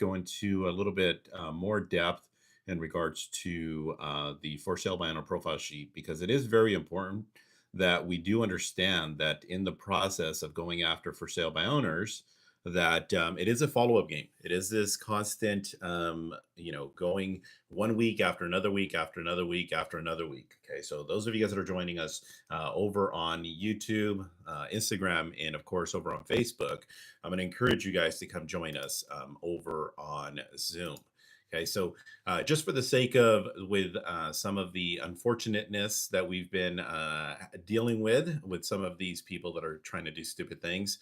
go into a little bit more depth in regards to the for sale by owner profile sheet because it is very important that we do understand that in the process of going after for sale by owners, that it is a follow-up game. It is this constant, going one week after another week after another week after another week. Okay, so those of you guys that are joining us over on YouTube, Instagram, and of course over on Facebook, I'm going to encourage you guys to come join us over on Zoom. Okay, so just for the sake of with some of the unfortunateness that we've been dealing with some of these people that are trying to do stupid things,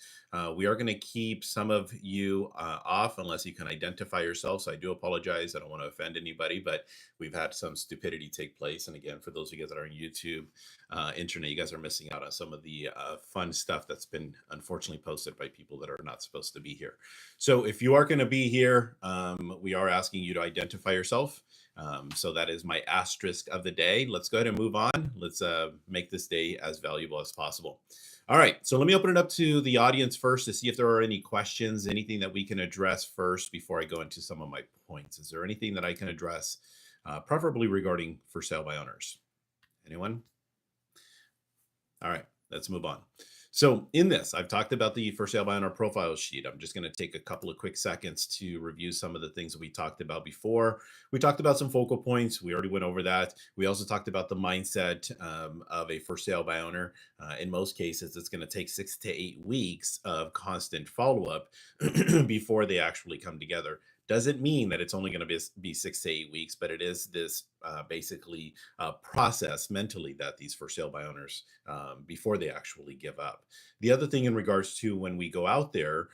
we are going to keep some of you off unless you can identify yourself. So I do apologize. I don't want to offend anybody, but we've had some stupidity take place. And again, for those of you guys that are on YouTube, internet, you guys are missing out on some of the fun stuff that's been unfortunately posted by people that are not supposed to be here. So if you are going to be here, we are asking you to identify yourself. So that is my asterisk of the day. Let's go ahead and move on. Let's make this day as valuable as possible. All right, so let me open it up to the audience first to see if there are any questions, anything that we can address first before I go into some of my points. Is there anything that I can address, preferably regarding for sale by owners? Anyone? All right, let's move on. So in this, I've talked about the for sale by owner profile sheet. I'm just going to take a couple of quick seconds to review some of the things that we talked about before. We talked about some focal points. We already went over that. We also talked about the mindset of a for sale by owner. In most cases, it's going to take 6 to 8 weeks of constant follow-up before they actually come together. Doesn't mean that it's only going to be 6 to 8 weeks, but it is this basically process mentally that these for sale by owners before they actually give up. The other thing in regards to when we go out there,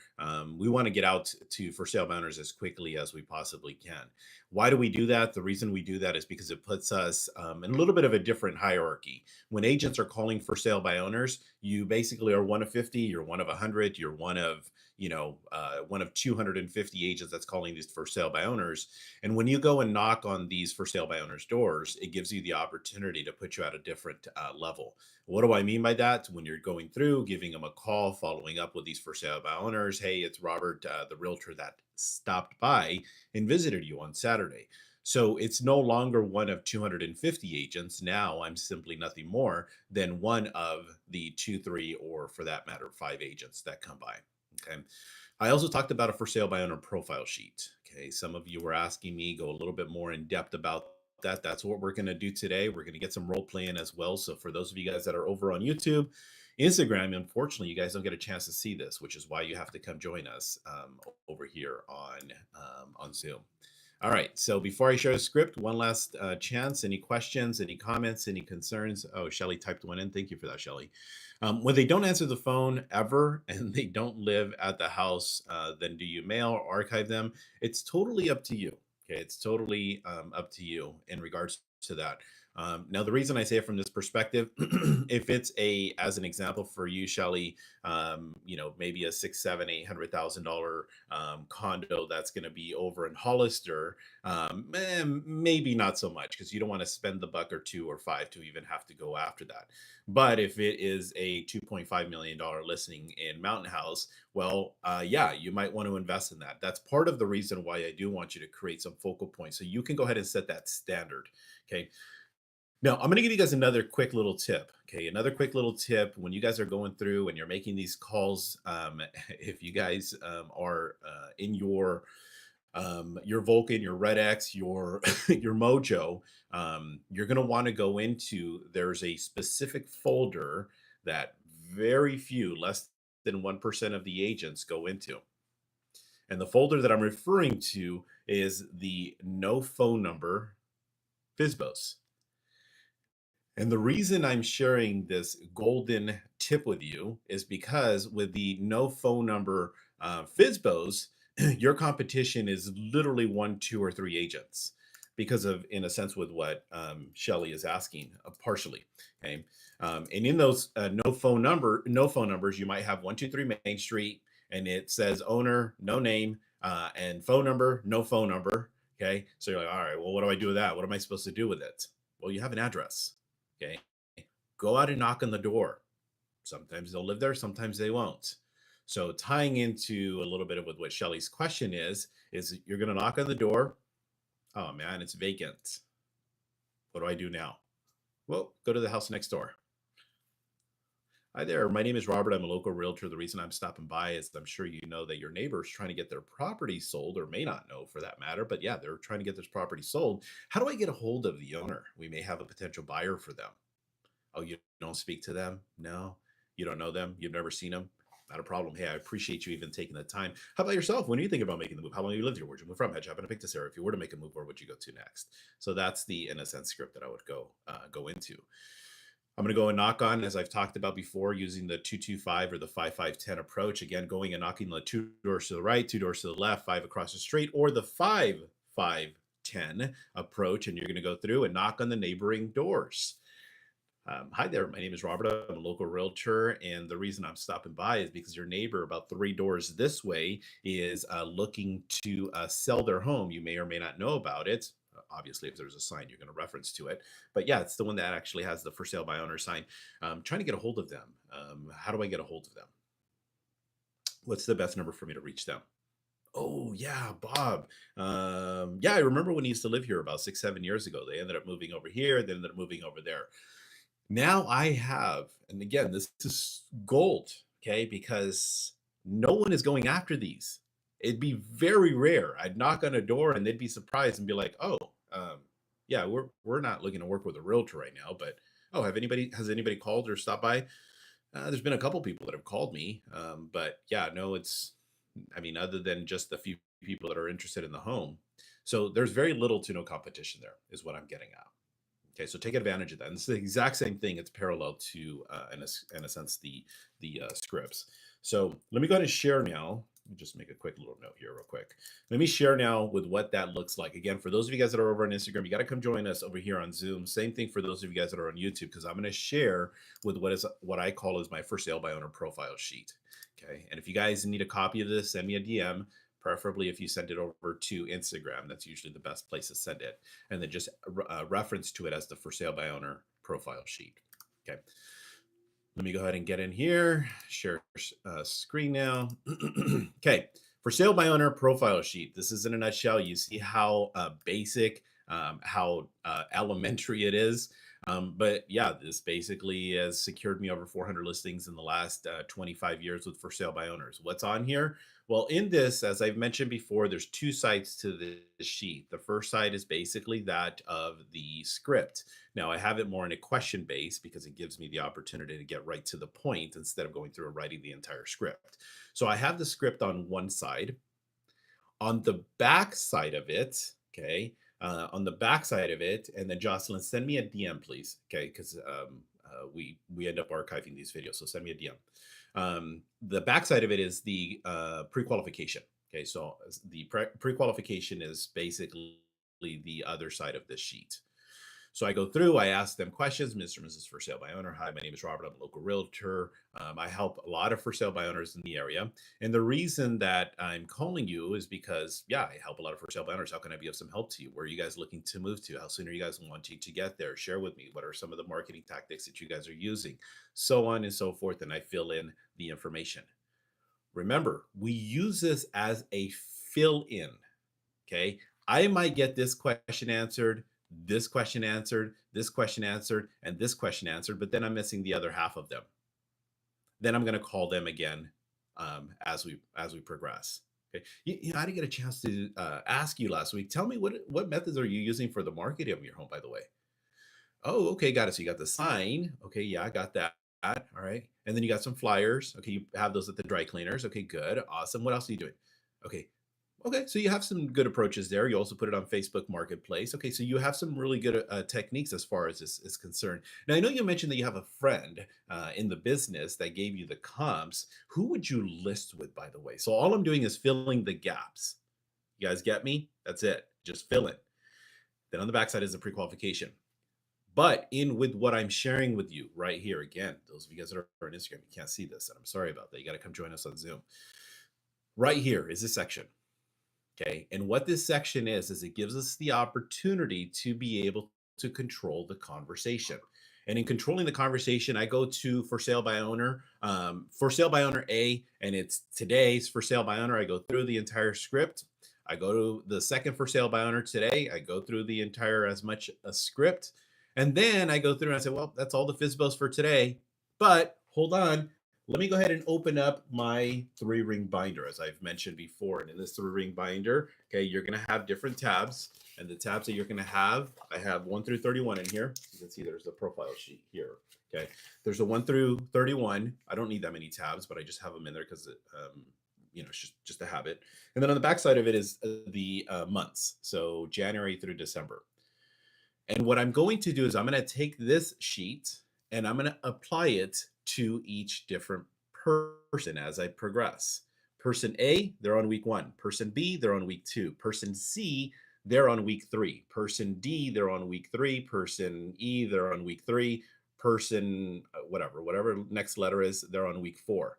we want to get out to for sale by owners as quickly as we possibly can. Why do we do that? The reason we do that is because it puts us in a little bit of a different hierarchy. When agents are calling for sale by owners, you basically are one of 50, you're one of 100, you're one of one of 250 agents that's calling these for sale by owners. And when you go and knock on these for sale by owners doors, it gives you the opportunity to put you at a different level. What do I mean by that? When you're going through, giving them a call, following up with these for sale by owners. Hey, it's Robert, the realtor that stopped by and visited you on Saturday. So it's no longer one of 250 agents. Now I'm simply nothing more than one of the 2, 3, or for that matter, 5 agents that come by. Okay. I also talked about a for sale by owner profile sheet. Okay. Some of you were asking me go a little bit more in depth about that. That's what we're going to do today. We're going to get some role playing as well. So for those of you guys that are over on YouTube, Instagram, unfortunately, you guys don't get a chance to see this, which is why you have to come join us over here on Zoom. All right. So before I share the script, one last chance. Any questions, any comments, any concerns? Oh, Shelly typed one in. Thank you for that, Shelly. When they don't answer the phone ever and they don't live at the house, then do you mail or archive them? It's totally up to you. Okay. It's totally up to you in regards to that. Now, the reason I say it from this perspective, if it's as an example for you, Shelly, maybe a six, seven, $800,000 condo that's going to be over in Hollister, maybe not so much because you don't want to spend the buck or two or five to even have to go after that. But if it is a $2.5 million listing in Mountain House, well, yeah, you might want to invest in that. That's part of the reason why I do want you to create some focal points so you can go ahead and set that standard. Okay. Now, I'm going to give you guys another quick little tip. Okay, another quick little tip when you guys are going through and you're making these calls. If you guys are in your Vulcan, your Red X, your your Mojo, you're going to want to go into. There's a specific folder that very few, less than 1% of the agents go into, and the folder that I'm referring to is the no phone number FSBOs. And the reason I'm sharing this golden tip with you is because with the no phone number FSBOs, your competition is literally 1, 2, or 3 agents because of, in a sense, with what Shelly is asking partially. Okay. And in those no phone numbers, you might have 123 Main Street and it says owner, no name, and phone number, no phone number. Okay. So you're like, all right, well, what do I do with that? What am I supposed to do with it? Well, you have an address. Okay. Go out and knock on the door. Sometimes they'll live there, sometimes they won't. So tying into a little bit of what Shelly's question is you're going to knock on the door. Oh man, it's vacant. What do I do now? Well, go to the house next door. Hi there. My name is Robert. I'm a local realtor. The reason I'm stopping by is I'm sure you know that your neighbor is trying to get their property sold, or may not know for that matter. But yeah, they're trying to get this property sold. How do I get a hold of the owner? We may have a potential buyer for them. Oh, you don't speak to them? No. You don't know them? You've never seen them? Not a problem. Hey, I appreciate you even taking the time. How about yourself? When are you thinking about making the move? How long have you lived here? Where'd you move from? How'd you happen to pick this area? If you were to make a move, where would you go to next? So that's the, in a sense, script that I would go into. I'm going to go and knock on, as I've talked about before, using the 225 or the 5510 approach. Again, going and knocking the 2 doors to the right, 2 doors to the left, 5 across the street, or the 5510 approach. And you're going to go through and knock on the neighboring doors. Hi there. My name is Robert. I'm a local realtor. And the reason I'm stopping by is because your neighbor about 3 doors this way is looking to sell their home. You may or may not know about it. Obviously, if there's a sign, you're going to reference to it. But yeah, it's the one that actually has the for sale by owner sign. Trying to get a hold of them. How do I get a hold of them? What's the best number for me to reach them? Oh yeah, Bob. Yeah, I remember when he used to live here about 6, 7 years ago. They ended up moving over here. They ended up moving over there. Now I have, and again, this is gold, okay? Because no one is going after these. It'd be very rare. I'd knock on a door and they'd be surprised and be like, "Oh, yeah, we're not looking to work with a realtor right now, but oh, has anybody called or stopped by?" There's been a couple people that have called me, but yeah, no, I mean, other than just the few people that are interested in the home, so there's very little to no competition there, is what I'm getting at. Okay, so take advantage of that. And it's the exact same thing. It's parallel to, in a sense, the scripts. So let me go ahead and share now. Let me just make a quick little note here, real quick. Let me share now with what that looks like. Again, for those of you guys that are over on Instagram, you got to come join us over here on Zoom. Same thing for those of you guys that are on YouTube, because I'm going to share with what I call is my for sale by owner profile sheet. Okay, and if you guys need a copy of this, send me a DM. Preferably if you send it over to Instagram, that's usually the best place to send it. And then just reference to it as the for sale by owner profile sheet. Okay. Let me go ahead and get in here, share screen now. Okay. For sale by owner profile sheet. This is in a nutshell. You see how basic, how elementary it is. But yeah, this basically has secured me over 400 listings in the last 25 years with for sale by owners. What's on here? Well, in this, as I've mentioned before, there's 2 sides to the sheet. The first side is basically that of the script. Now, I have it more in a question base because it gives me the opportunity to get right to the point instead of going through and writing the entire script. So I have the script on one side. On the back side of it, okay, on the back side of it, and then Jocelyn, send me a DM, please, okay, because we end up archiving these videos, so send me a DM. The back side of it is the pre-qualification. Okay, so the pre-qualification is basically the other side of this sheet. So I go through, I ask them questions. Mr. and Mrs. For Sale by Owner. Hi, my name is Robert. I'm a local realtor. I help a lot of for sale by owners in the area. And the reason that I'm calling you is because, yeah, I help a lot of for sale by owners. How can I be of some help to you? Where are you guys looking to move to? How soon are you guys wanting to get there? Share with me. What are some of the marketing tactics that you guys are using? So on and so forth. And I fill in the information. Remember, we use this as a fill in. Okay. I might get this question answered, this question answered, this question answered, and this question answered, but then I'm missing the other half of them. Then I'm going to call them again as we progress. Okay. I didn't get a chance to ask you last week. Tell me what methods are you using for the marketing of your home, by the way? Oh, okay, got it. So you got the sign. Okay, yeah, I got that. All right. And then you got some flyers. Okay, you have those at the dry cleaners. Okay, good. Awesome. What else are you doing? Okay. Okay, so you have some good approaches there. You also put it on Facebook Marketplace. Okay, so you have some really good techniques as far as this is concerned. Now, I know you mentioned that you have a friend in the business that gave you the comps. Who would you list with, by the way? So all I'm doing is filling the gaps. You guys get me? That's it. Just fill it. Then on the backside is the pre-qualification. But in with what I'm sharing with you right here, again, those of you guys that are on Instagram, you can't see this, and I'm sorry about that. You got to come join us on Zoom. Right here is this section. Okay. And what this section is it gives us the opportunity to be able to control the conversation. And in controlling the conversation, I go to for sale by owner A, and it's today's for sale by owner. I go through the entire script. I go to the second for sale by owner today. I go through the entire as much a script. And then I go through and I say, well, that's all the FSBOs for today. But hold on, let me go ahead and open up my 3-ring binder, as I've mentioned before. And in this 3-ring binder, okay, you're going to have different tabs. And the tabs that you're going to have, I have 1 through 31 in here. You can see there's a profile sheet here. Okay, there's a 1 through 31. I don't need that many tabs, but I just have them in there because it's just a habit. And then on the back side of it is the months, so January through December. And what I'm going to do is I'm going to take this sheet and I'm going to apply it to each different person as I progress. Person A, they're on week 1. Person B, they're on week 2. Person C, they're on week 3. Person D, they're on week 3. Person E, they're on week 3. Person, whatever next letter is, they're on week 4.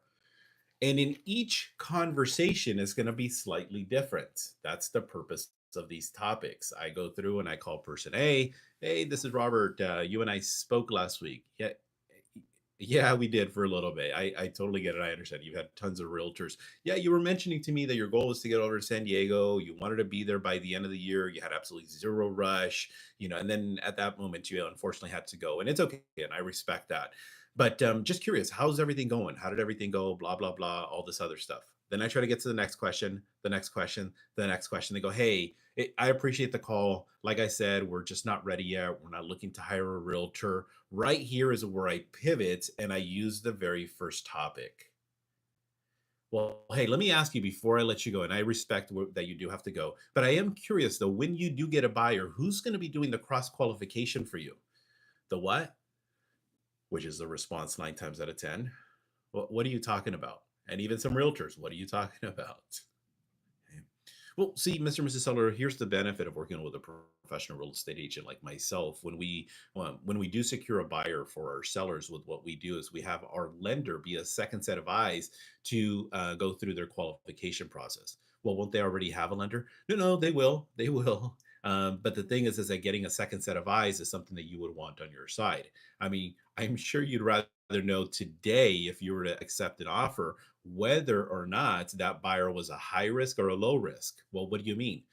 And in each conversation is going to be slightly different. That's the purpose of these topics. I go through and I call person A. Hey, this is Robert. You and I spoke last week. Yeah, we did for a little bit. I totally get it. I understand. You've had tons of realtors. Yeah, you were mentioning to me that your goal was to get over to San Diego. You wanted to be there by the end of the year. You had absolutely zero rush, and then at that moment, you unfortunately had to go. And it's okay. And I respect that. But just curious, how's everything going? How did everything go? Blah, blah, blah, all this other stuff. Then I try to get to the next question, the next question, the next question. They go, hey, I appreciate the call. Like I said, we're just not ready yet. We're not looking to hire a realtor. Right here is where I pivot and I use the very first topic. Well, hey, let me ask you before I let you go, and I respect that you do have to go, but I am curious though, when you do get a buyer, who's going to be doing the cross qualification for you? The what? Which is the response 9 times out of 10. What are you talking about? And even some realtors, what are you talking about? Okay. Well, see, Mr. and Mrs. Seller, here's the benefit of working with a professional real estate agent like myself. When we do secure a buyer for our sellers, with what we do is we have our lender be a second set of eyes to go through their qualification process. Well, won't they already have a lender? No, they will. They will. But the thing is that getting a second set of eyes is something that you would want on your side. I mean, I'm sure you'd rather know today, if you were to accept an offer, whether or not that buyer was a high risk or a low risk. Well, what do you mean?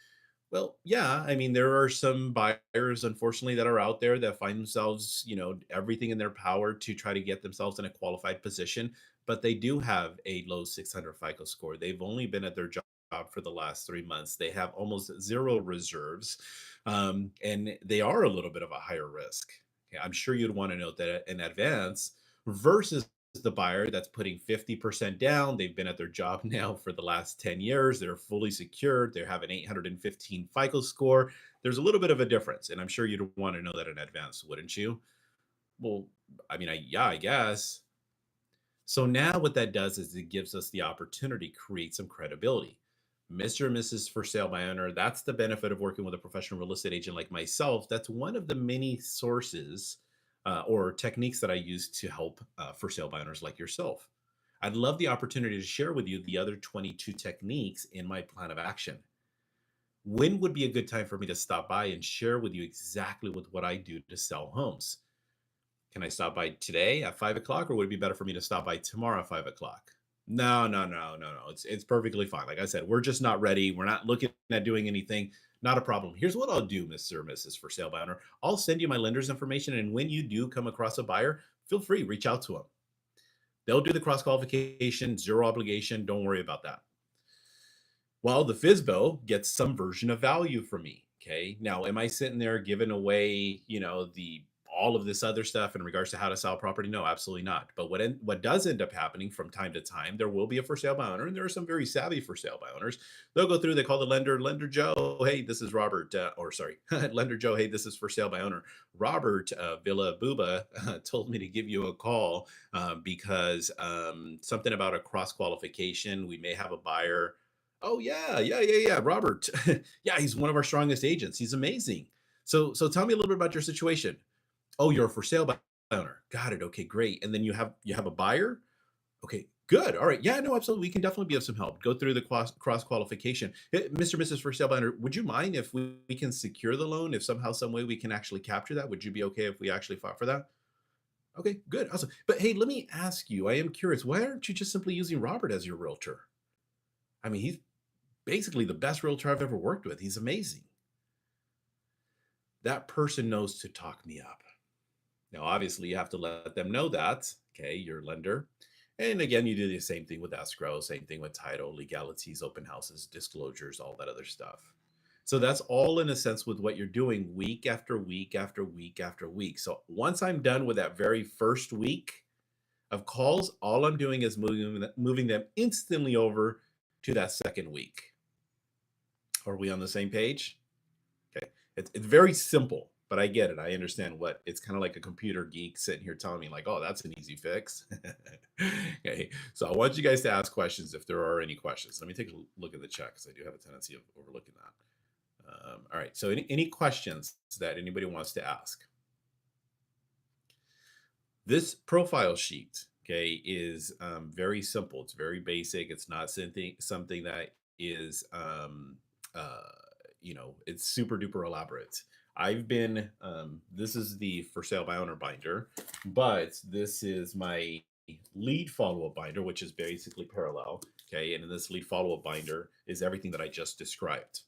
Well, yeah, I mean, there are some buyers, unfortunately, that are out there that find themselves, everything in their power to try to get themselves in a qualified position, but they do have a low 600 FICO score. They've only been at their job for the last 3 months. They have almost zero reserves, and they are a little bit of a higher risk. Okay, I'm sure you'd want to note that in advance versus the buyer that's putting 50% down. They've been at their job now for the last 10 years. They're fully secured. They have an 815 FICO score. There's a little bit of a difference. And I'm sure you'd want to know that in advance, wouldn't you? Well, I mean, I guess. So now what that does is it gives us the opportunity to create some credibility. Mr. and Mrs. For Sale by Owner, that's the benefit of working with a professional real estate agent like myself. That's one of the many sources or techniques that I use to help for sale by owners like yourself. I'd love the opportunity to share with you the other 22 techniques in my plan of action. When would be a good time for me to stop by and share with you exactly what I do to sell homes? Can I stop by today at 5 o'clock, or would it be better for me to stop by tomorrow at 5 o'clock? No. It's perfectly fine. Like I said, we're just not ready. We're not looking at doing anything. Not a problem. Here's what I'll do, Mr. or Mrs. For Sale by Owner. I'll send you my lender's information, and when you do come across a buyer, feel free, reach out to them. They'll do the cross qualification, zero obligation. Don't worry about that. Well, the FSBO gets some version of value from me. Okay. Now, am I sitting there giving away, the all of this other stuff in regards to how to sell property? No, absolutely not. But what does end up happening from time to time, there will be a for sale by owner, and there are some very savvy for sale by owners. They'll go through, they call the lender Joe. Hey, this is Robert, lender Joe. Hey, this is for sale by owner. Robert Villa Booba told me to give you a call because something about a cross qualification. We may have a buyer. Oh yeah. Robert. Yeah, he's one of our strongest agents. He's amazing. So tell me a little bit about your situation. Oh, you're a for sale by owner. Got it. Okay, great. And then you have a buyer? Okay, good. All right. Yeah, no, absolutely. We can definitely be of some help. Go through the cross qualification. Mr. Mrs. For sale by owner, would you mind if we can secure the loan? If somehow, some way we can actually capture that? Would you be okay if we actually fought for that? Okay, good, awesome. But hey, let me ask you, I am curious, why aren't you just simply using Robert as your realtor? I mean, he's basically the best realtor I've ever worked with. He's amazing. That person knows to talk me up. Now, obviously, you have to let them know that, okay, your lender. And again, you do the same thing with escrow, same thing with title, legalities, open houses, disclosures, all that other stuff. So that's all in a sense with what you're doing week after week after week after week. So once I'm done with that very first week of calls, all I'm doing is moving them instantly over to that second week. Are we on the same page? Okay. It's very simple, but I get it. I understand what it's kind of like a computer geek sitting here telling me, like, oh, that's an easy fix. Okay. So I want you guys to ask questions if there are any questions. Let me take a look at the chat because I do have a tendency of overlooking that. All right. So any questions that anybody wants to ask? This profile sheet, okay, is very simple. It's very basic. It's not something that is uh, it's super duper elaborate. I've been, this is the for sale by owner binder, but this is my lead follow-up binder, which is basically parallel. Okay. And in this lead follow-up binder is everything that I just described.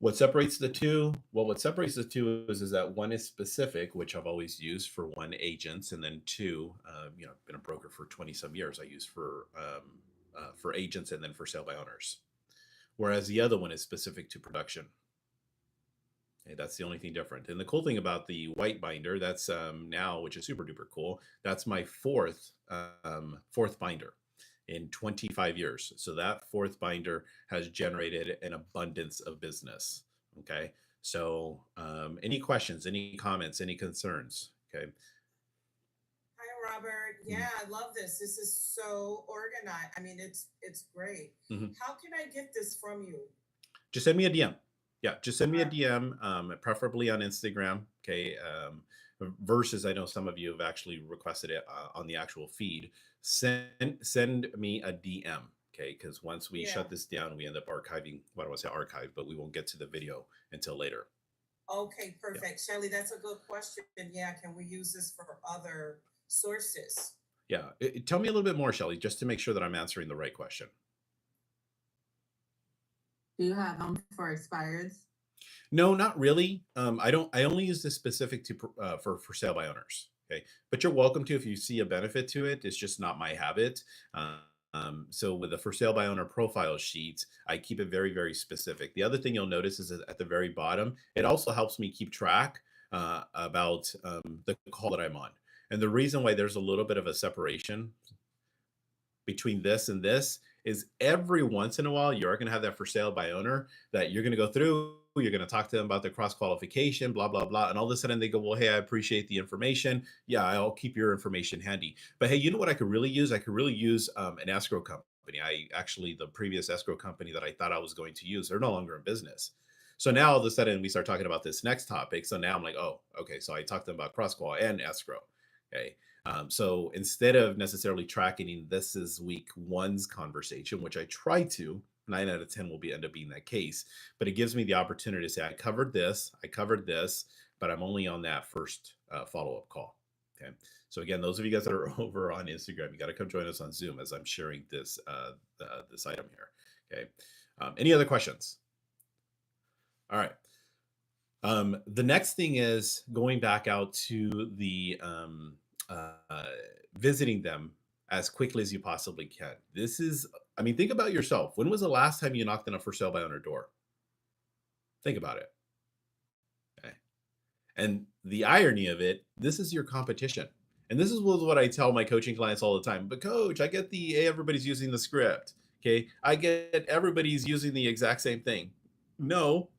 What separates the two? Well, what separates the two is that one is specific, which I've always used for one agents, and then two, I've been a broker for 20 some years. I use for agents and then for sale by owners. Whereas the other one is specific to production. Okay, that's the only thing different. And the cool thing about the white binder, that's now, which is super duper cool. That's my fourth binder in 25 years. So that fourth binder has generated an abundance of business. Okay. So any questions, any comments, any concerns? Okay. Hi, Robert. Yeah, I love this. This is so organized. I mean, it's great. Mhm. How can I get this from you? Just send me a DM. Yeah, just send me a Uh, DM, preferably on Instagram. Okay. Versus, I know some of you have actually requested it on the actual feed. Send me a DM. Okay, because once we yeah. shut this down, we end up archiving. What do I say, archive? But we won't get to the video until later. Okay, Yeah, perfect. Shelly, that's a good question. Yeah, can we use this for other sources? yeah. Tell me a little bit more, Shelly, just to make sure that I'm answering the right question. Do you have them for expireds? No, not really. I don't. I only use this specific to for sale by owners. Okay, but you're welcome to if you see a benefit to it. It's just not my habit. So with the for sale by owner profile sheet, I keep it very very specific. The other thing you'll notice is that at the very bottom, it also helps me keep track about the call that I'm on. And the reason why there's a little bit of a separation between this and this is every once in a while you're going to have that for sale by owner that you're going to go through, you're going to talk to them about the cross qualification, blah blah blah, and all of a sudden they go, well, hey, I appreciate the information, yeah, I'll keep your information handy, but hey, you know what I could really use? I could really use an escrow company. I actually, the previous escrow company that I thought I was going to use, they're no longer in business. So now all of a sudden we start talking about this next topic, so now I'm like, oh, okay, so I talked to them about cross qual and escrow. Okay. So instead of necessarily tracking this is week one's conversation, which I try to, 9 out of 10 will end up being that case, but it gives me the opportunity to say, I covered this, but I'm only on that first follow-up call. Okay. So again, those of you guys that are over on Instagram, you got to come join us on Zoom as I'm sharing this, this item here. Okay. Any other questions? All right. The next thing is going back out to the uh, visiting them as quickly as you possibly can. This is, I mean, think about yourself. When was the last time you knocked on a for sale by owner door? Think about it. Okay. And the irony of it, this is your competition. And this is what I tell my coaching clients all the time. But coach, I get the, hey, everybody's using the script. Okay. I get everybody's using the exact same thing. No,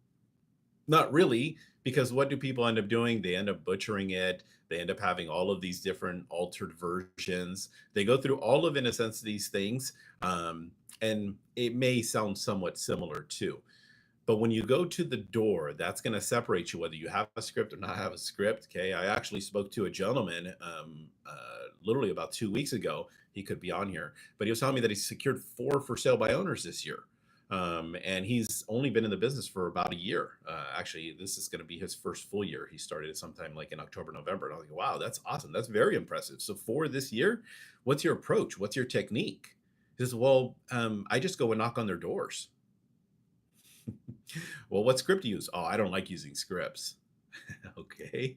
not really, because what do people end up doing? They end up butchering it. They end up having all of these different altered versions. They go through all of, in a sense, these things. And it may sound somewhat similar too. But when you go to the door, that's going to separate you whether you have a script or not have a script. Okay. I actually spoke to a gentleman literally about 2 weeks ago. He could be on here, but he was telling me that he secured 4 for sale by owners this year. And he's only been in the business for about a year. Actually, this is going to be his first full year. He started sometime like in October, November. And I was like, wow, that's awesome. That's very impressive. So for this year, what's your approach? What's your technique? He says, well, I just go and knock on their doors. Well, what script do you use? Oh, I don't like using scripts. Okay,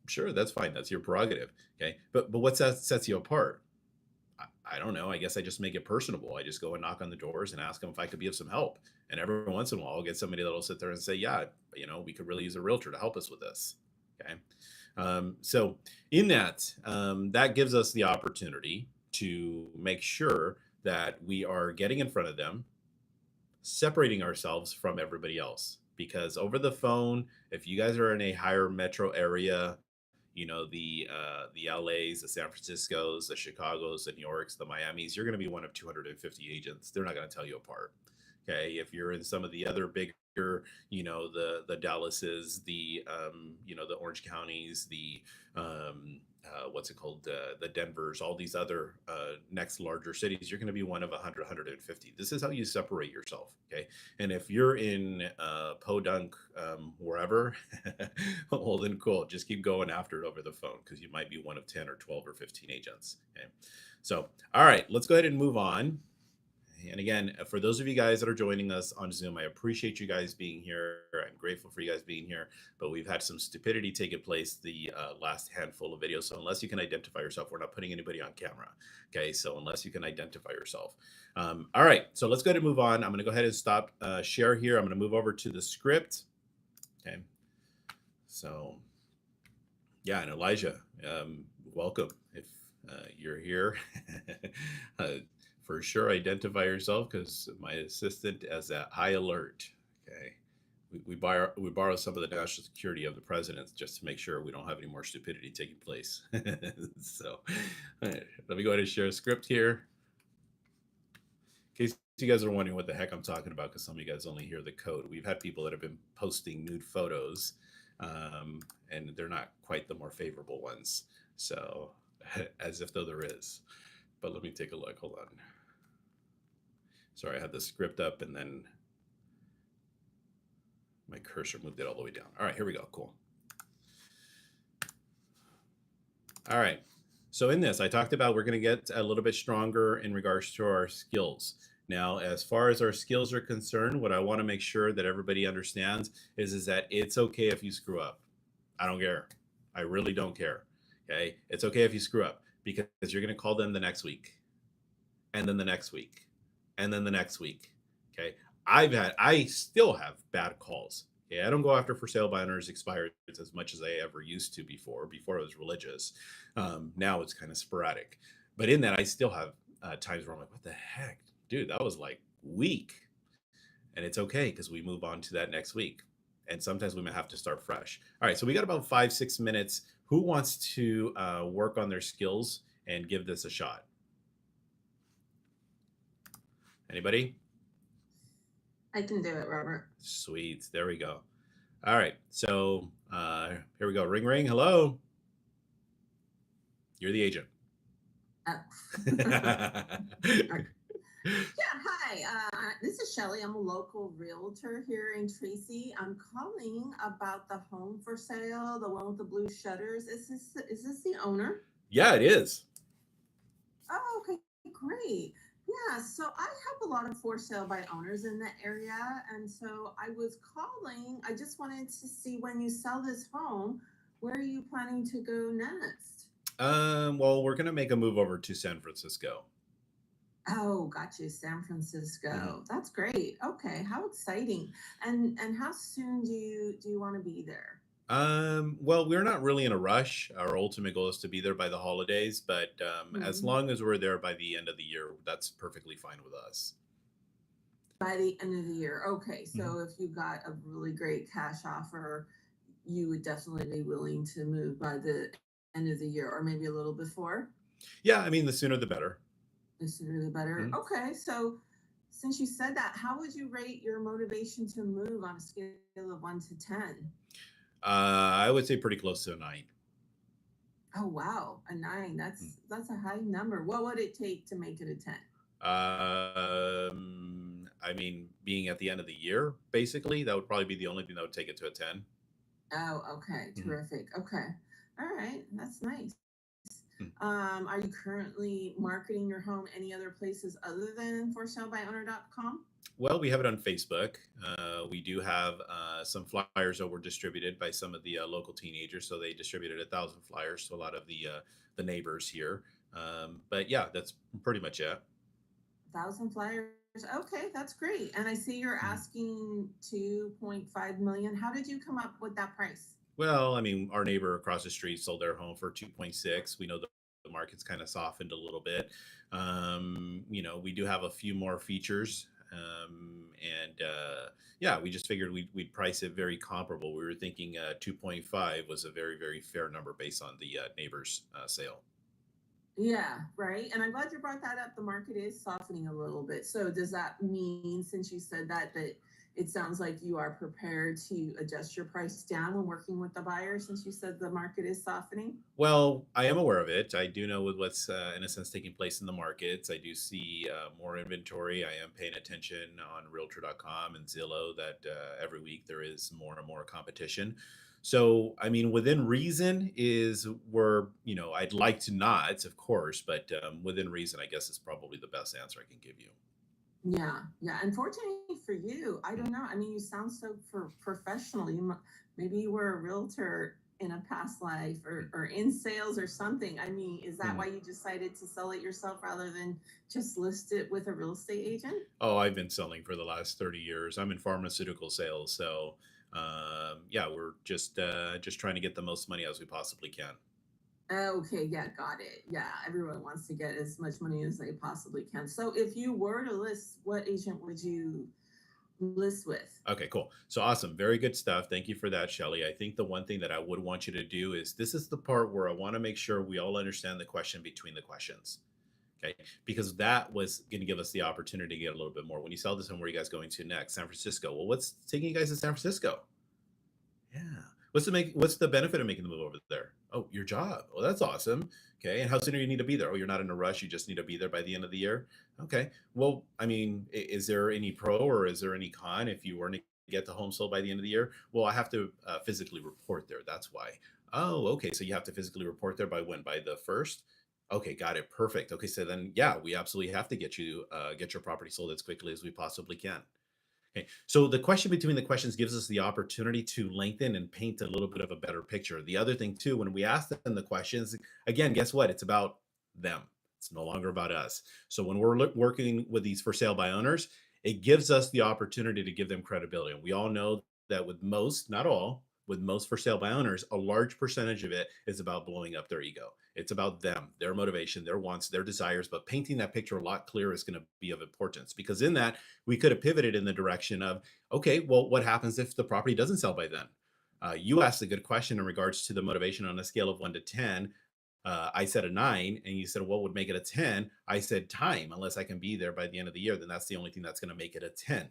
sure, that's fine. That's your prerogative. Okay, but what sets you apart? I don't know. I guess I just make it personable. I just go and knock on the doors and ask them if I could be of some help. And every once in a while, I'll get somebody that'll sit there and say, "Yeah, we could really use a realtor to help us with this." Okay, so in that, that gives us the opportunity to make sure that we are getting in front of them, separating ourselves from everybody else. Because over the phone, if you guys are in a higher metro area, the LAs, the San Franciscos, the Chicagos, the New Yorks, the Miamis, you're going to be one of 250 agents. They're not going to tell you apart. Okay, if you're in some of the other bigger, the Dallases, the Orange counties, the what's it called, the Denvers, all these other next larger cities, you're going to be one of 100, 150. This is how you separate yourself. Okay, and if you're in Podunk, wherever, well then cool, just keep going after it over the phone, because you might be one of 10 or 12 or 15 agents. Okay, so all right, let's go ahead and move on. And again, for those of you guys that are joining us on Zoom, I appreciate you guys being here. I'm grateful for you guys being here, but we've had some stupidity taking place the last handful of videos. So unless you can identify yourself, we're not putting anybody on camera. Okay, so unless you can identify yourself. All right, so let's go ahead and move on. I'm going to go ahead and stop share here. I'm going to move over to the script. Okay, so yeah, and Elijah, welcome. If you're here, for sure identify yourself, because my assistant is at high alert. Okay, we borrow some of the national security of the president just to make sure we don't have any more stupidity taking place. So all right, let me go ahead and share a script here, in case you guys are wondering what the heck I'm talking about, because some of you guys only hear the code. We've had people that have been posting nude photos, and they're not quite the more favorable ones, so as if though there is. But let me take a look. Hold on. Sorry, I had the script up and then my cursor moved it all the way down. All right, here we go. Cool. All right. So in this, I talked about we're going to get a little bit stronger in regards to our skills. Now, as far as our skills are concerned, what I want to make sure that everybody understands is that it's okay if you screw up. I don't care. I really don't care. Okay. It's okay if you screw up, because you're going to call them the next week, and then the next week, and then the next week. Okay. I still have bad calls. Okay. I don't go after for sale by owners expired as much as I ever used to before it was religious. Now it's kind of sporadic, but in that I still have times where I'm like, what the heck, dude, that was like weak. And it's okay, because we move on to that next week. And sometimes we might have to start fresh. All right. So we got about 5-6 minutes. Who wants to work on their skills and give this a shot? Anybody? I can do it, Robert. Sweet. There we go. All right. So here we go. Ring, ring. Hello. You're the agent. Oh. Yeah, hi. This is Shelly. I'm a local realtor here in Tracy. I'm calling about the home for sale, the one with the blue shutters. Is this the owner? Yeah, it is. Oh, okay, great. Yeah, so I have a lot of for sale by owners in the area, and so I was calling. I just wanted to see, when you sell this home, where are you planning to go next? Well, we're gonna make a move over to San Francisco. Oh, got you, San Francisco. Mhm. That's great. Okay, how exciting. And how soon do you want to be there? Well, we're not really in a rush. Our ultimate goal is to be there by the holidays, but as Mhm. long as we're there by the end of the year, that's perfectly fine with us. By the end of the year. Okay, Mhm. so if you got a really great cash offer, you would definitely be willing to move by the end of the year, or maybe a little before? Yeah, I mean, the sooner the better. The sooner the better. Mhm. Okay, so since you said that, how would you rate your motivation to move on a scale of 1 to 10? I would say pretty close to a 9. Oh wow, a 9. That's a high number. What would it take to make it a 10? I mean, being at the end of the year, basically, that would probably be the only thing that would take it to a 10. Oh, okay. Mhm. Terrific. Okay. All right. That's nice. Mm. Are you currently marketing your home any other places other than forsalebyowner.com? Well, we have it on Facebook. We do have some flyers that were distributed by some of the local teenagers, so they distributed 1,000 flyers to a lot of the neighbors here. But yeah, that's pretty much it. 1,000 flyers. Okay, that's great. And I see you're Mhm. asking 2.5 million. How did you come up with that price? Well, I mean, our neighbor across the street sold their home for 2.6. We know the market's kind of softened a little bit. We do have a few more features. And yeah, we just figured we'd price it very comparable. We were thinking 2.5 was a very, very fair number based on the neighbor's sale. Yeah, right. And I'm glad you brought that up. The market is softening a little bit. So does that mean, since you said that, that it sounds like you are prepared to adjust your price down when working with the buyer, since you said the market is softening? Well, I am aware of it. I do know with what's, in a sense, taking place in the markets. I do see more inventory. I am paying attention on Realtor.com and Zillow that every week there is more and more competition. So, I mean, within reason is where, I'd like to not, of course, but within reason, I guess is probably the best answer I can give you. Yeah, yeah. Unfortunately for you, I Mm, don't know. I mean, you sound so professional. Maybe you were a realtor in a past life, mm, or in sales or something. I mean, is that why mm. you decided to sell it yourself rather than just list it with a real estate agent? Oh, I've been selling for the last 30 years. I'm in pharmaceutical sales. So, yeah, we're just trying to get the most money as we possibly can. Okay, yeah, got it. Yeah, everyone wants to get as much money as they possibly can. So if you were to list, what agent would you list with? Okay, cool. So awesome. Very good stuff. Thank you for that, Shelly. I think the one thing that I would want you to do is this is the part where I want to make sure we all understand the question between the questions. Okay. Because that was going to give us the opportunity to get a little bit more. When you sell this and where are you guys going to next? San Francisco. Well, what's taking you guys to San Francisco? Yeah. What's the benefit of making the move over there? Oh, your job. Well, that's awesome. Okay. And how soon do you need to be there? Oh, you're not in a rush. You just need to be there by the end of the year. Okay. Well, I mean, is there any pro or is there any con if you weren't to get the home sold by the end of the year? Well, I have to physically report there. That's why. Oh, okay. So you have to physically report there by when? By the first? Okay, got it. Perfect. Okay, so then yeah, we absolutely have to get your property sold as quickly as we possibly can. Okay, so the question between the questions gives us the opportunity to lengthen and paint a little bit of a better picture. The other thing too, when we ask them the questions, again, guess what? It's about them. It's no longer about us. So when we're working with these for sale by owners, it gives us the opportunity to give them credibility. And we all know that with most, not all, with most for sale by owners, a large percentage of it is about blowing up their ego. It's about them, their motivation, their wants, their desires. But painting that picture a lot clearer is going to be of importance because in that we could have pivoted in the direction of, okay, well, what happens if the property doesn't sell by then? You asked a good question in regards to the motivation on a scale of 1 to 10. I said a 9, and you said, what would make it a 10? I said time. Unless I can be there by the end of the year, then that's the only thing that's going to make it a 10.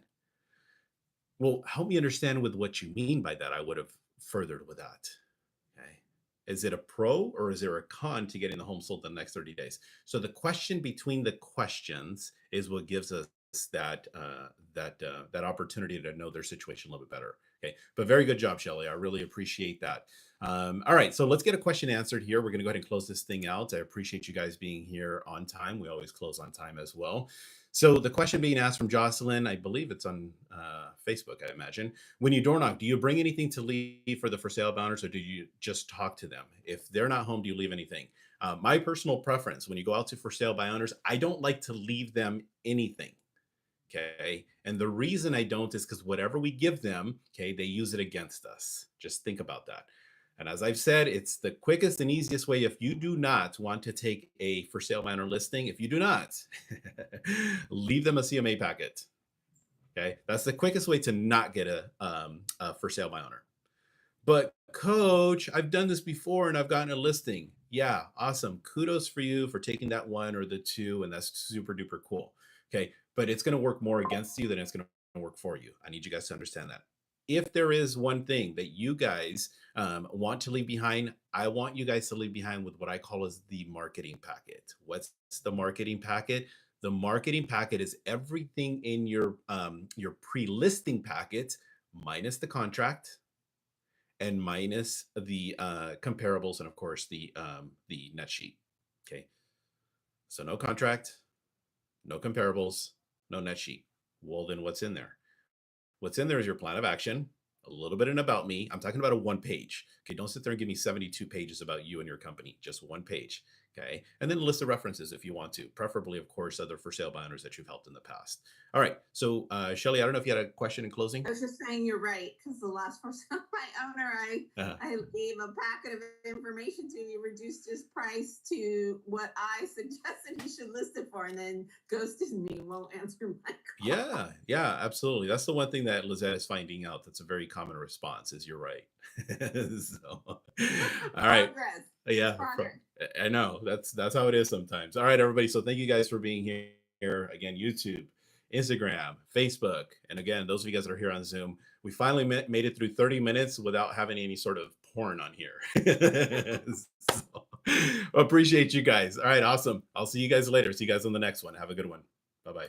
Well, help me understand with what you mean by that. I would have furthered with that. Okay. Is it a pro or is there a con to getting the home sold in the next 30 days? So the question between the questions is what gives us that opportunity to know their situation a little bit better. Okay, but very good job, Shelley. I really appreciate that. All right, so let's get a question answered here. We're going to go ahead and close this thing out. I appreciate you guys being here on time. We always close on time as well. So the question being asked from Jocelyn, I believe it's on Facebook, I imagine. When you door knock, do you bring anything to leave for the for sale bounders or do you just talk to them? If they're not home, do you leave anything? My personal preference when you go out to for sale by owners, I don't like to leave them anything. Okay. And the reason I don't is because whatever we give them, okay, they use it against us. Just think about that. And as I've said, it's the quickest and easiest way. If you do not want to take a for sale by owner listing, if you do not, leave them a CMA packet. Okay. That's the quickest way to not get a for sale by owner. But coach, I've done this before and I've gotten a listing. Yeah, awesome. Kudos for you for taking that one or the two, and that's super duper cool. Okay, but it's going to work more against you than it's going to work for you. I need you guys to understand that. If there is one thing that you guys want to leave behind, I want you guys to leave behind with what I call as the marketing packet. What's the marketing packet? The marketing packet is everything in your pre-listing packet minus the contract and minus the comparables and of course the net sheet. Okay, so no contract, no comparables, no net sheet. Well, then what's in there? What's in there is your plan of action, a little bit in about me. I'm talking about a one page. Okay, don't sit there and give me 72 pages about you and your company, just one page. Okay, and then a list of references if you want to, preferably, of course, other for sale by owners that you've helped in the past. All right, so Shelly, I don't know if you had a question in closing. I was just saying you're right because the last person, my owner, Uh-huh. I gave a packet of information to. He reduced his price to what I suggested he should list it for, and then ghosted me. Won't answer my call. Yeah, absolutely. That's the one thing that Lizette is finding out. That's a very common response. Is you're right. So, all right. Progress. Yeah, Progress. I know that's how it is sometimes. All right, everybody. So thank you guys for being here again. YouTube, Instagram, Facebook, and again, those of you guys that are here on Zoom, we finally made it through 30 minutes without having any sort of porn on here. So, appreciate you guys. All right, awesome. I'll see you guys later. See you guys on the next one. Have a good one. Bye bye.